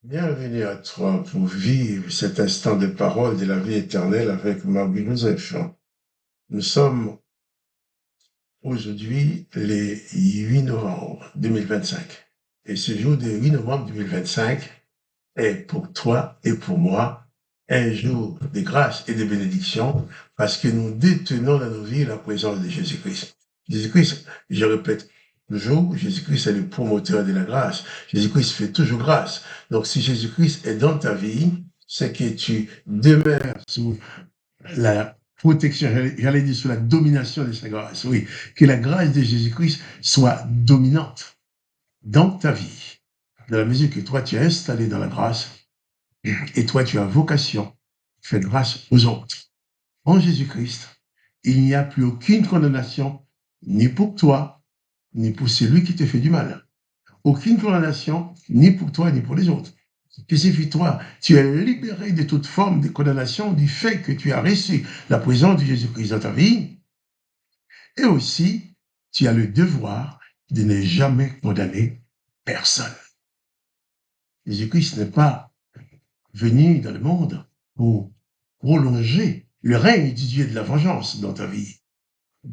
Bienvenue à toi pour vivre cet instant de parole de la vie éternelle avec Marie-Joseph. Nous sommes aujourd'hui le 8 novembre 2025. Et ce jour de 8 novembre 2025 est pour toi et pour moi un jour de grâce et de bénédiction parce que nous détenons dans nos vies la présence de Jésus-Christ. Jésus-Christ, je répète toujours, Jésus-Christ est le promoteur de la grâce. Jésus-Christ fait toujours grâce. Donc si Jésus-Christ est dans ta vie, c'est que tu demeures sous la protection, j'allais dire sous la domination de sa grâce. Oui, que la grâce de Jésus-Christ soit dominante dans ta vie. Dans la mesure que toi, tu es installé dans la grâce, et toi, tu as vocation, fais grâce aux autres. En Jésus-Christ, il n'y a plus aucune condamnation, ni pour toi, ni pour celui qui te fait du mal. Aucune condamnation, ni pour toi, ni pour les autres. Que signifie toi, tu es libéré de toute forme de condamnation du fait que tu as reçu la présence de Jésus-Christ dans ta vie. Et aussi, tu as le devoir de ne jamais condamner personne. Jésus-Christ n'est pas venu dans le monde pour prolonger le règne du Dieu de la vengeance dans ta vie.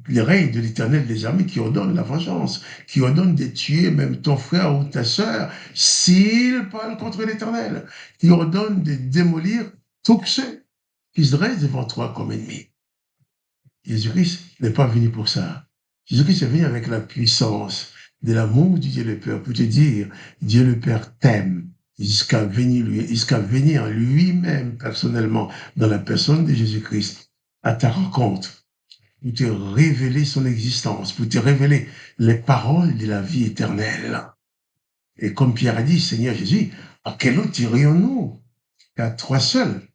Le règne de l'Éternel des armées qui ordonne la vengeance, qui ordonne de tuer même ton frère ou ta sœur s'il parle contre l'Éternel, qui ordonne de démolir tous ceux qui se dressent devant toi comme ennemis. Jésus-Christ n'est pas venu pour ça. Jésus-Christ est venu avec la puissance de l'amour du Dieu le Père pour te dire, Dieu le Père t'aime jusqu'à venir lui-même personnellement dans la personne de Jésus-Christ à ta rencontre pour te révéler son existence, pour te révéler les paroles de la vie éternelle. Et comme Pierre a dit, Seigneur Jésus, à quel autre irions-nous qu'à toi seul,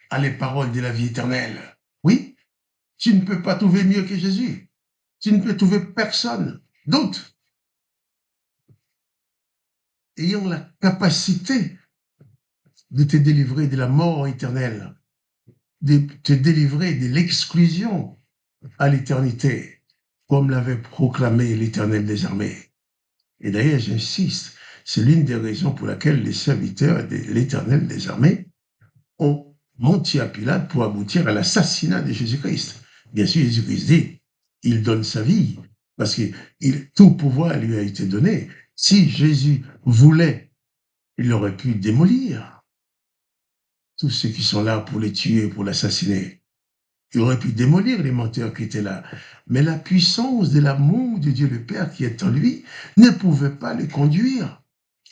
à les paroles de la vie éternelle? Oui, tu ne peux pas trouver mieux que Jésus. Tu ne peux trouver personne d'autre ayant la capacité de te délivrer de la mort éternelle, de te délivrer de l'exclusion à l'éternité, comme l'avait proclamé l'Éternel des armées. Et d'ailleurs, j'insiste, c'est l'une des raisons pour laquelle les serviteurs de l'Éternel des armées ont menti à Pilate pour aboutir à l'assassinat de Jésus-Christ. Bien sûr, Jésus-Christ dit, il donne sa vie, parce que tout pouvoir lui a été donné. Si Jésus voulait, il aurait pu démolir tous ceux qui sont là pour les tuer, pour l'assassiner. Il aurait pu démolir les menteurs qui étaient là. Mais la puissance de l'amour de Dieu le Père qui est en lui ne pouvait pas le conduire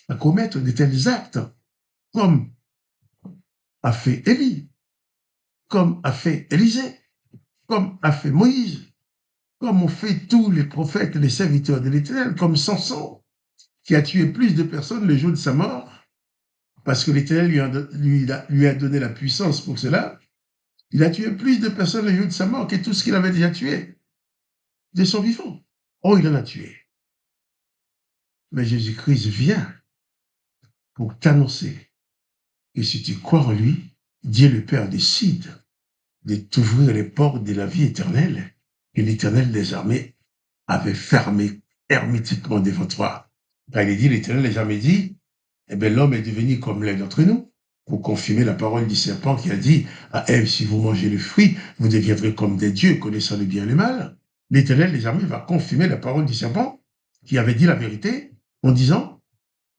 à commettre de tels actes, comme a fait Élie, comme a fait Élisée, comme a fait Moïse, comme ont fait tous les prophètes et les serviteurs de l'Éternel, comme Samson, qui a tué plus de personnes le jour de sa mort, parce que l'Éternel lui a donné la puissance pour cela. Il a tué plus de personnes le jour de sa mort que tout ce qu'il avait déjà tué de son vivant. Oh, il en a tué. Mais Jésus-Christ vient pour t'annoncer que si tu crois en lui, Dieu le Père décide de t'ouvrir les portes de la vie éternelle que l'Éternel des armées avait fermées hermétiquement devant toi. Quand il est dit, l'Éternel des armées dit, eh bien, l'homme est devenu comme l'un d'entre nous, pour confirmer la parole du serpent qui a dit à Ève, si vous mangez le fruit, vous deviendrez comme des dieux, connaissant le bien et le mal. L'Éternel des armées va confirmer la parole du serpent qui avait dit la vérité en disant,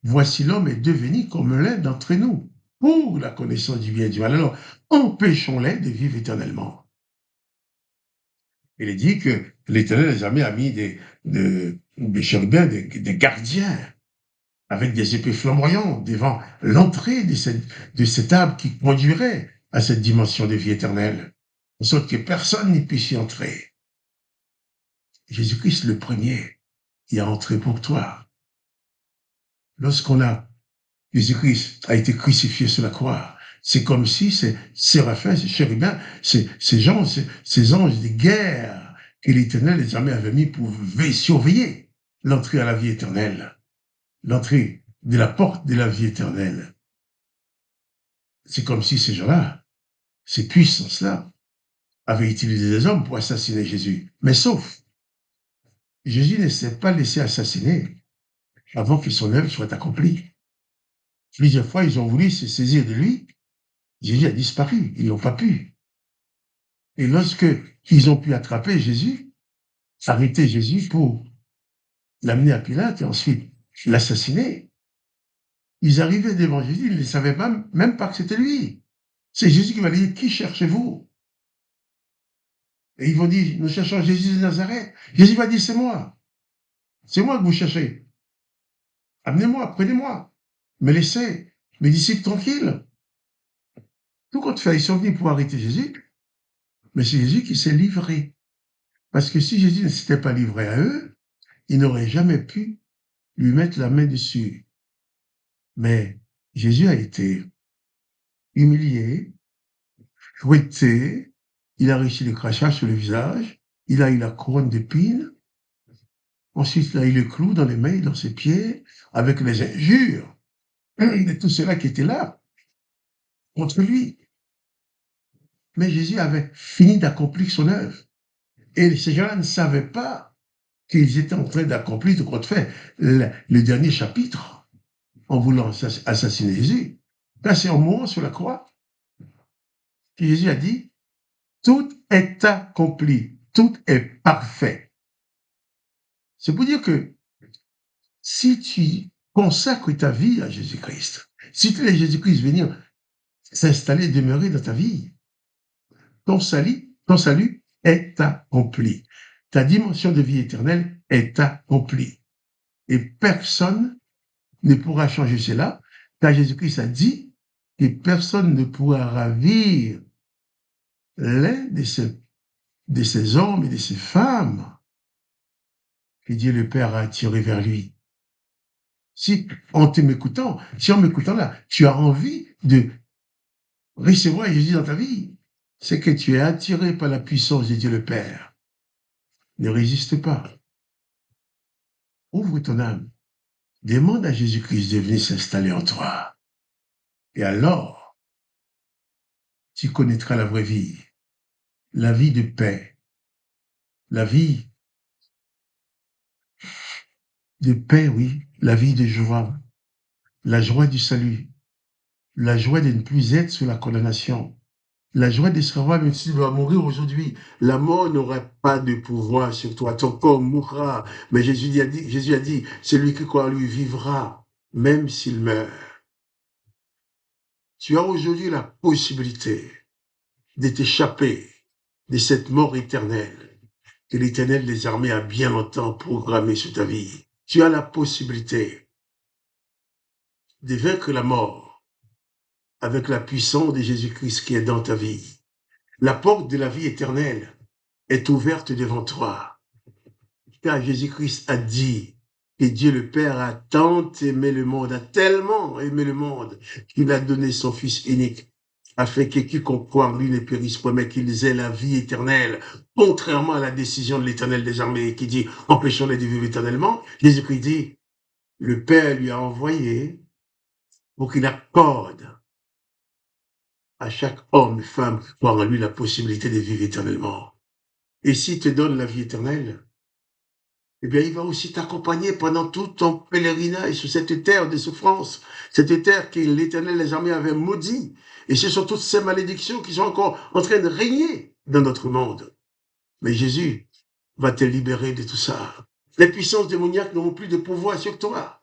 voici l'homme est devenu comme l'un d'entre nous, pour la connaissance du bien et du mal. Alors, empêchons-les de vivre éternellement. Il est dit que l'Éternel des armées a mis des chérubins, des gardiens, avec des épées flamboyantes devant l'entrée de cet arbre qui conduirait à cette dimension de vie éternelle, de sorte que personne n'y puisse y entrer. Jésus-Christ le premier y a entré pour toi. Jésus-Christ a été crucifié sur la croix, c'est comme si ces séraphins, ces chérubins, ces anges de guerre que l'Éternel les armées avait mis pour surveiller l'entrée à la vie éternelle, l'entrée de la porte de la vie éternelle. C'est comme si ces gens-là, ces puissances-là, avaient utilisé des hommes pour assassiner Jésus. Mais sauf, Jésus ne s'est pas laissé assassiner avant que son œuvre soit accomplie. Plusieurs fois, ils ont voulu se saisir de lui. Jésus a disparu. Ils n'ont pas pu. Et lorsque ils ont pu attraper Jésus, arrêter Jésus pour l'amener à Pilate et ensuite l'assassiner, ils arrivaient devant Jésus, ils ne savaient même pas que c'était lui. C'est Jésus qui va dire, qui cherchez-vous? Et ils vont dire, nous cherchons Jésus de Nazareth. Jésus va dire, c'est moi. C'est moi que vous cherchez. Amenez-moi, prenez-moi. Mais laissez mes disciples tranquilles. Tout compte fait, ils sont venus pour arrêter Jésus, mais c'est Jésus qui s'est livré. Parce que si Jésus ne s'était pas livré à eux, ils n'auraient jamais pu lui mettre la main dessus. Mais Jésus a été humilié, fouetté, il a reçu des crachats sur le visage, il a eu la couronne d'épines, ensuite il a eu le clou dans les mains et dans ses pieds, avec les injures de tout cela qui était là contre lui. Mais Jésus avait fini d'accomplir son œuvre. Et ces gens-là ne savaient pas qu'ils étaient en train d'accomplir ce qu'on fait, le dernier chapitre, en voulant assassiner Jésus. Là, c'est en mourant sur la croix que Jésus a dit, tout est accompli, tout est parfait. C'est pour dire que si tu consacres ta vie à Jésus-Christ, si tu laisses Jésus-Christ venir s'installer, demeurer dans ta vie, ton salut est accompli. Ta dimension de vie éternelle est accomplie. Et personne ne pourra changer cela, car Jésus-Christ a dit que personne ne pourra ravir l'un de ces hommes et de ces femmes que Dieu le Père a attirés vers lui. Si en m'écoutant là, tu as envie de recevoir Jésus dans ta vie, c'est que tu es attiré par la puissance de Dieu le Père. Ne résiste pas. Ouvre ton âme. Demande à Jésus-Christ de venir s'installer en toi. Et alors, tu connaîtras la vraie vie. La vie de paix. La vie de paix, oui. La vie de joie. La joie du salut. La joie de ne plus être sous la condamnation. La joie de savoir, même si tu dois mourir aujourd'hui, la mort n'aura pas de pouvoir sur toi. Ton corps mourra. Mais Jésus a dit, celui qui croit en lui vivra, même s'il meurt. Tu as aujourd'hui la possibilité de t'échapper de cette mort éternelle que l'Éternel des armées a bien longtemps programmée sur ta vie. Tu as la possibilité de vaincre la mort avec la puissance de Jésus-Christ qui est dans ta vie. La porte de la vie éternelle est ouverte devant toi. Car Jésus-Christ a dit que Dieu le Père a tant aimé le monde, a tellement aimé le monde, qu'il a donné son Fils unique, afin que quiconque croit en lui ne périsse pas, mais qu'ils aient la vie éternelle. Contrairement à la décision de l'Éternel des armées qui dit, empêchons-les de vivre éternellement, Jésus-Christ dit, le Père lui a envoyé pour qu'il accorde à chaque homme et femme qui croit en lui la possibilité de vivre éternellement. Et s'il te donne la vie éternelle, eh bien, il va aussi t'accompagner pendant tout ton pèlerinage sur cette terre de souffrance, cette terre que l'Éternel des armées avait maudit. Et ce sont toutes ces malédictions qui sont encore en train de régner dans notre monde. Mais Jésus va te libérer de tout ça. Les puissances démoniaques n'auront plus de pouvoir sur toi.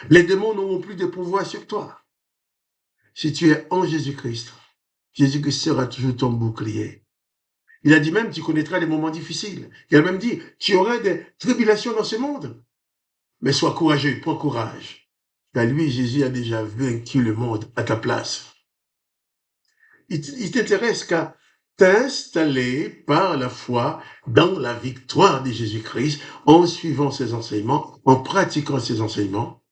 Les démons n'auront plus de pouvoir sur toi. Si tu es en Jésus-Christ, Jésus-Christ sera toujours ton bouclier. Il a dit même, tu connaîtras des moments difficiles. Il a même dit, tu auras des tribulations dans ce monde. Mais sois courageux, prends courage. Car lui, Jésus a déjà vaincu le monde à ta place. Il t'intéresse qu'à t'installer par la foi dans la victoire de Jésus-Christ en suivant ses enseignements, en pratiquant ses enseignements,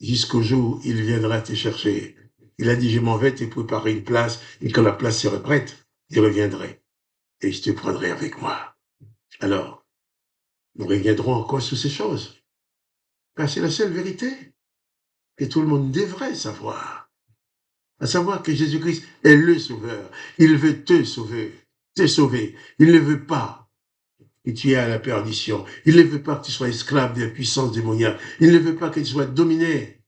jusqu'au jour où il viendra te chercher. Il a dit, je m'en vais te préparer une place, et quand la place sera prête, je reviendrai. Et je te prendrai avec moi. Alors, nous reviendrons encore sur ces choses. Car c'est la seule vérité que tout le monde devrait savoir. À savoir que Jésus-Christ est le Sauveur. Il veut te sauver. Il ne veut pas que tu aies à la perdition. Il ne veut pas que tu sois esclave des puissances démoniaques. Il ne veut pas que tu sois dominé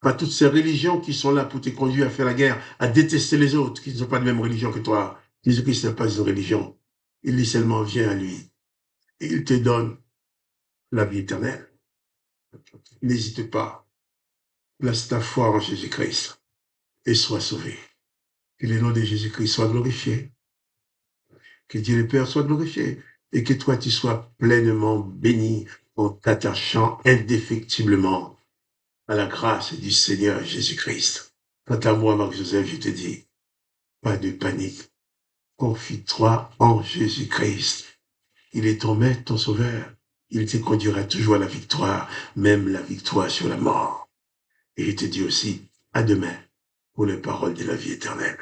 Pas toutes ces religions qui sont là pour te conduire à faire la guerre, à détester les autres, qui ne sont pas de même religion que toi. Jésus-Christ n'est pas une religion. Il dit seulement, viens à lui. Et il te donne la vie éternelle. N'hésite pas. Place ta foi en Jésus-Christ et sois sauvé. Que le nom de Jésus-Christ soit glorifié. Que Dieu le Père soit glorifié. Et que toi, tu sois pleinement béni en t'attachant indéfectiblement à la grâce du Seigneur Jésus-Christ. Quant à moi, Marc-Joseph, je te dis, pas de panique. Confie-toi en Jésus-Christ. Il est ton maître, ton sauveur. Il te conduira toujours à la victoire, même la victoire sur la mort. Et je te dis aussi, à demain pour les paroles de la vie éternelle.